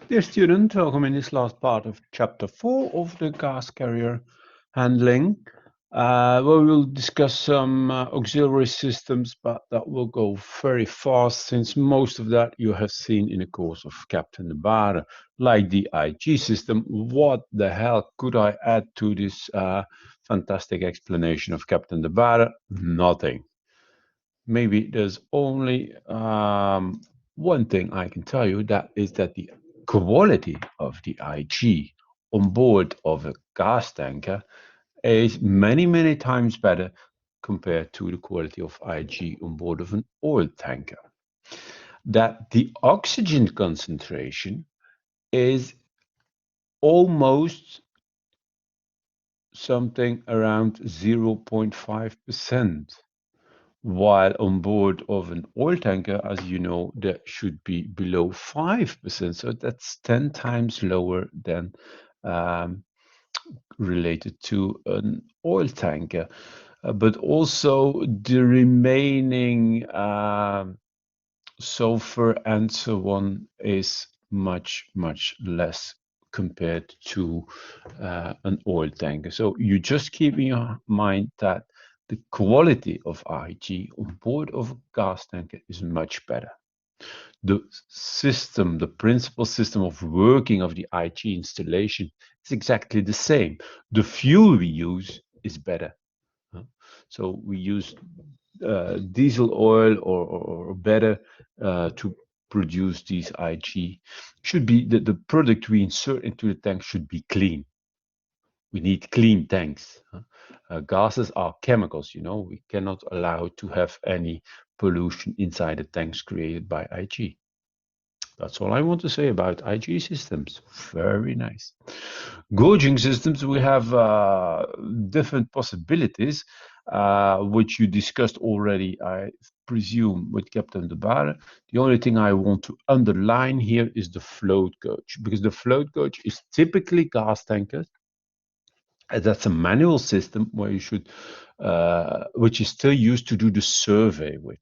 Dear student, welcome in this last part of chapter 4 of the gas carrier handling, where we'll discuss some auxiliary systems, but that will go very fast since most of that you have seen in the course of Captain de Bare, like the IG system. What the hell could I add to this fantastic explanation of Captain de Bare? Nothing. Maybe there's only one thing I can tell you, that is that the quality of the IG on board of a gas tanker is many times better compared to the quality of IG on board of an oil tanker. That the oxygen concentration is almost something around 0.5%. While on board of an oil tanker, as you know, that should be below 5%. So that's 10 times lower than related to an oil tanker. But also the remaining sulfur and so on is much less compared to an oil tanker. So you just keep in mind that the quality of IG on board of a gas tanker is much better. The system, the principal system of working of the IG installation is exactly the same. The fuel we use is better. So we use diesel oil or better to produce these IG. Should be the product we insert into the tank should be clean. We need clean tanks. Gases are chemicals, you know. We cannot allow to have any pollution inside the tanks created by IG. That's all I want to say about IG systems. Very nice. Gauging systems, we have different possibilities, which you discussed already, I presume, with Captain de Bare. The only thing I want to underline here is the float gauge, because the float gauge is typically gas tankers. That's a manual system where you should, which is still used to do the survey with.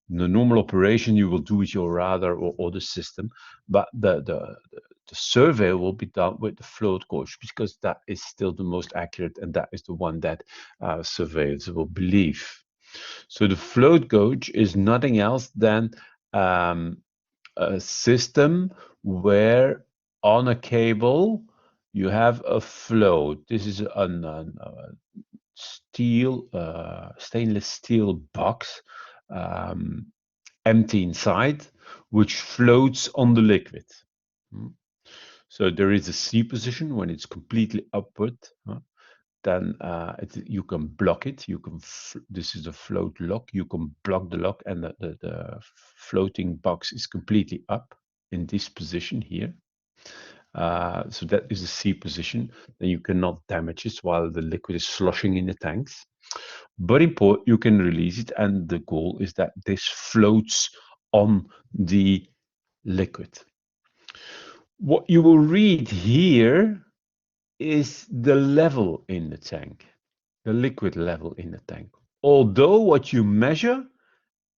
In the normal operation, you will do with your radar or the system, but the survey will be done with the float gauge because that is still the most accurate and that is the one that surveyors will believe. So the float gauge is nothing else than a system where on a cable you have a float. This is a stainless steel box, empty inside, which floats on the liquid. So there is a C position when it's completely upward. Then you can block it. This is a float lock. You can block the lock, and the floating box is completely up in this position here. So that is the C position. Then you cannot damage it while the liquid is sloshing in the tanks. But in port, you can release it, and the goal is that this floats on the liquid. What you will read here is the level in the tank, the liquid level in the tank. Although what you measure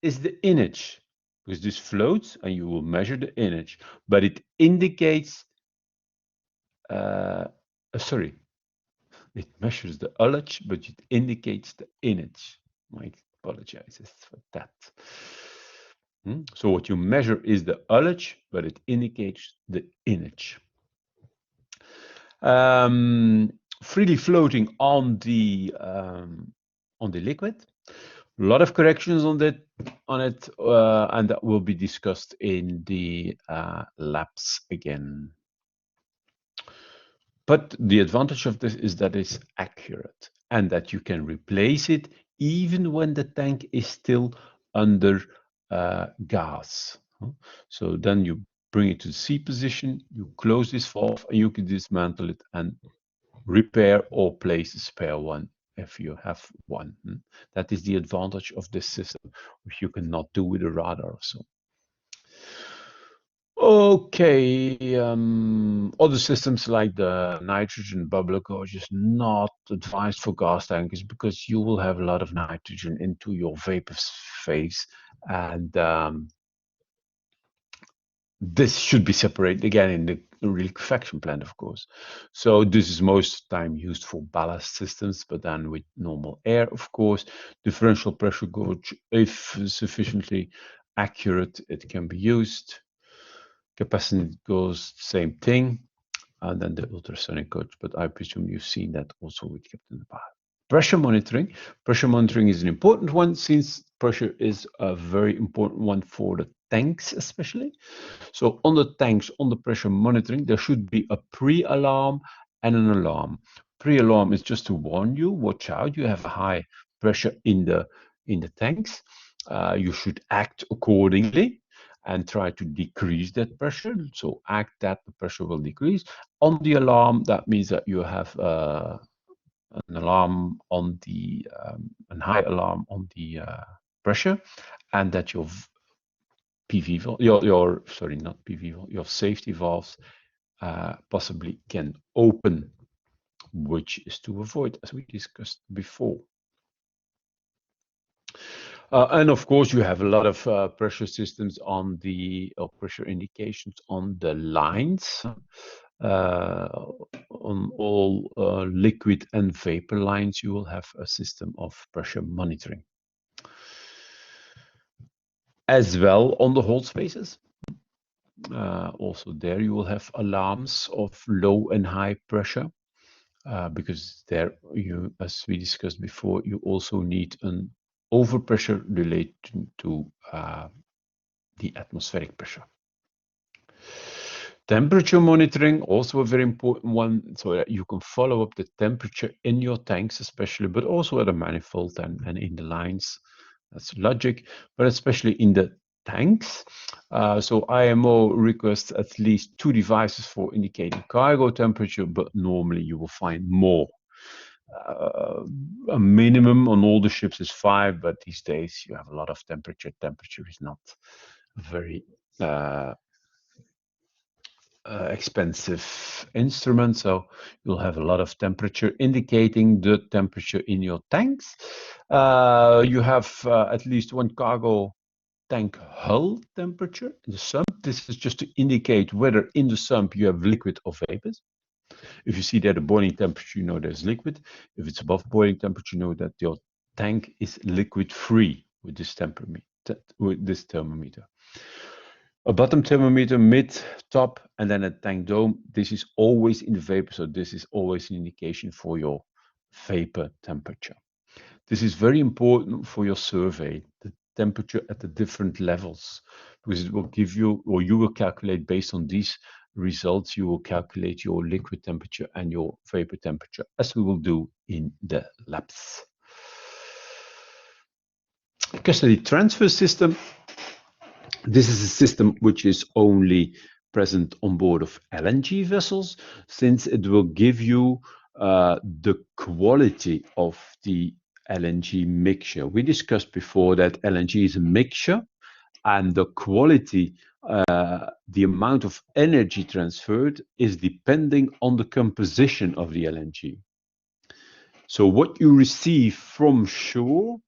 is the inch, because this floats and you will measure the inch, but it indicates sorry, it measures the ullage, but it indicates the inch. I apologize for that. So what you measure is the ullage, but it indicates the inch. Freely floating on the liquid. A lot of corrections on it, and that will be discussed in the labs again. But the advantage of this is that it's accurate and that you can replace it even when the tank is still under gas. So then you bring it to the C position, you close this valve, and you can dismantle it and repair or place a spare one if you have one. That is the advantage of this system, which you cannot do with a radar or so. Okay, other systems like the nitrogen bubbler gauge is not advised for gas tankers because you will have a lot of nitrogen into your vapor phase, and This should be separated again in the liquefaction plant, of course. So this is most time used for ballast systems, but then with normal air, of course. Differential pressure gauge, if sufficiently accurate, it can be used. Capacitance gauge, same thing. And then the ultrasonic gauge, but I presume you've seen that also with Captain Bar. Pressure monitoring. Pressure monitoring is an important one since pressure is a very important one for the tanks especially. So on the tanks, on the pressure monitoring, there should be a pre-alarm and an alarm. Pre-alarm is just to warn you, watch out, you have a high pressure in the tanks. You should act accordingly and try to decrease that pressure. So act that the pressure will decrease. On the alarm, that means that you have an alarm on the a high alarm on the pressure, and that your PV valve, your sorry, not PV valve, your safety valves possibly can open, which is to avoid, as we discussed before. And of course, you have a lot of pressure systems on the pressure indications on the lines. On all liquid and vapor lines, you will have a system of pressure monitoring. As well on the hold spaces. Also there you will have alarms of low and high pressure. Because there you, as we discussed before, you also need an overpressure related to the atmospheric pressure. Temperature monitoring, also a very important one, so that you can follow up the temperature in your tanks especially, but also at a manifold and in the lines. That's logic, but especially in the tanks. So IMO requests at least 2 devices for indicating cargo temperature, but normally you will find more. A minimum on all the ships is 5, but these days you have a lot of temperature. Temperature is not very expensive instrument, so you'll have a lot of temperature indicating the temperature in your tanks. You have at least 1 cargo tank hull temperature in the sump. This is just to indicate whether in the sump you have liquid or vapors. If you see that the boiling temperature, you know there's liquid. If it's above boiling temperature, you know that your tank is liquid free with this thermometer. A bottom thermometer, mid, top, and then a tank dome. This is always in the vapor, so this is always an indication for your vapor temperature. This is very important for your survey, the temperature at the different levels, because it will give you, or you will calculate based on these results, you will calculate your liquid temperature and your vapor temperature, as we will do in the labs. Custody transfer system. This is a system which is only present on board of LNG vessels, since it will give you the quality of the LNG mixture. We discussed before that LNG is a mixture, and the quality, the amount of energy transferred is depending on the composition of the LNG. So what you receive from shore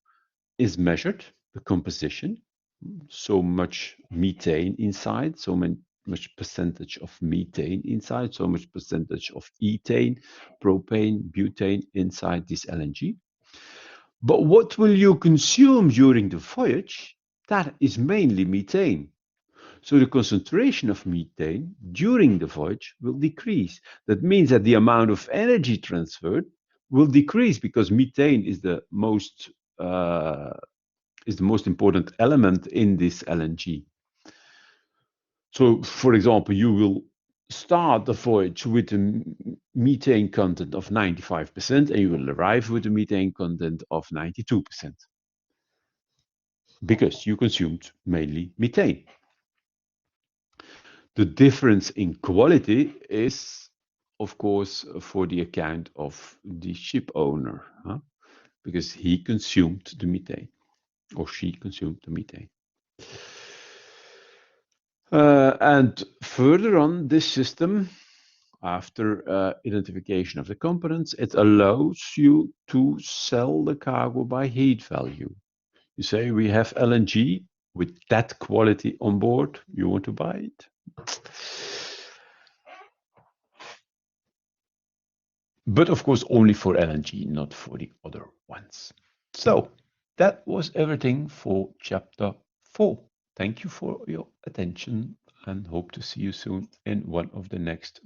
is measured, the composition, so much methane inside, so much percentage of methane inside, so much percentage of ethane, propane, butane inside this LNG. But what will you consume during the voyage? That is mainly methane. So the concentration of methane during the voyage will decrease. That means that the amount of energy transferred will decrease, because methane is the most important element in this LNG. So, for example, you will start the voyage with a methane content of 95%, and you will arrive with a methane content of 92%, because you consumed mainly methane. The difference in quality is, of course, for the account of the ship owner, because he consumed the methane, or she consumed the methane. And further on, this system, after identification of the components, it allows you to sell the cargo by heat value. You say, we have LNG with that quality on board, you want to buy it? But of course, only for LNG, not for the other ones. So that was everything for chapter 4. Thank you for your attention and hope to see you soon in one of the next